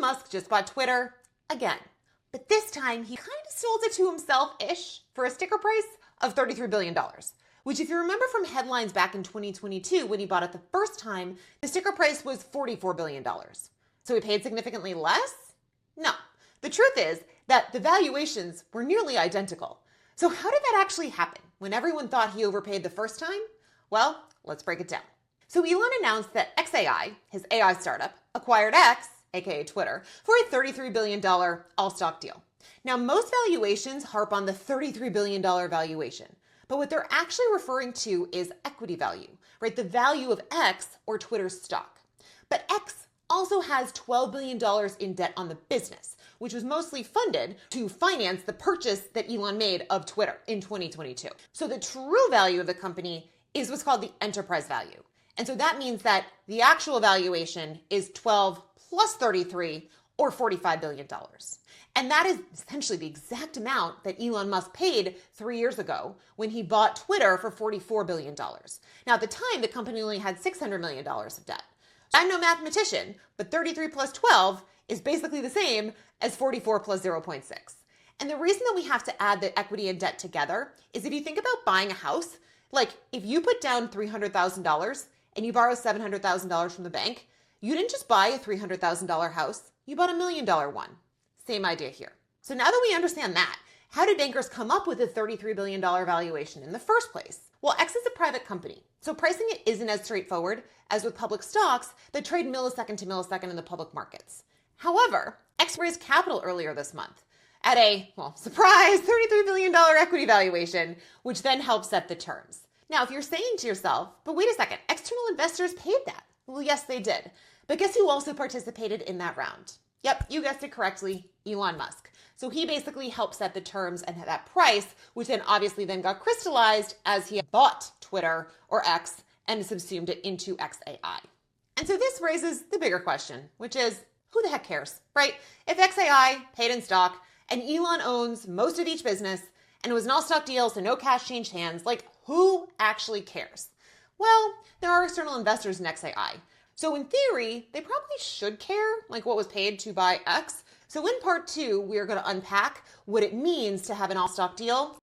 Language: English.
Musk just bought Twitter again. But this time, he kind of sold it to himself-ish for a sticker price of $33 billion, which if you remember from headlines back in 2022 when he bought it the first time, the sticker price was $44 billion. So he paid significantly less? No. The truth is that the valuations were nearly identical. So how did that actually happen when everyone thought he overpaid the first time? Well, let's break it down. So Elon announced that xAI, his AI startup, acquired X, aka Twitter, for a $33 billion all-stock deal. Now, most valuations harp on the $33 billion valuation, but what they're actually referring to is equity value, right? The value of X, or Twitter's stock. But X also has $12 billion in debt on the business, which was mostly funded to finance the purchase that Elon made of Twitter in 2022. So the true value of the company is what's called the enterprise value. And so that means that the actual valuation is 12 plus 33, or $45 billion. And that is essentially the exact amount that Elon Musk paid 3 years ago when he bought Twitter for $44 billion. Now, at the time, the company only had $600 million of debt. I'm no mathematician, but 33 plus 12 is basically the same as 44 plus 0.6. And the reason that we have to add the equity and debt together is if you think about buying a house, like if you put down $300,000 and you borrow $700,000 from the bank, you didn't just buy a $300,000 house, you bought $1 million one. Same idea here. So now that we understand that, how did bankers come up with a $33 billion valuation in the first place? Well, X is a private company, so pricing it isn't as straightforward as with public stocks that trade millisecond to millisecond in the public markets. However, X raised capital earlier this month at a, well, surprise, $33 billion equity valuation, which then helps set the terms. Now, if you're saying to yourself, but wait a second, external investors paid that. Well, yes, they did. But guess who also participated in that round? Yep, you guessed it correctly, Elon Musk. So he basically helped set the terms and that price, which then obviously then got crystallized as he bought Twitter, or X, and subsumed it into xAI. And so this raises the bigger question, which is, who the heck cares, right? If xAI paid in stock and Elon owns most of each business and it was an all-stock deal, so no cash changed hands, like who actually cares? Well, there are external investors in xAI. So in theory, they probably should care, like what was paid to buy X. So in part 2, we are going to unpack what it means to have an all-stock deal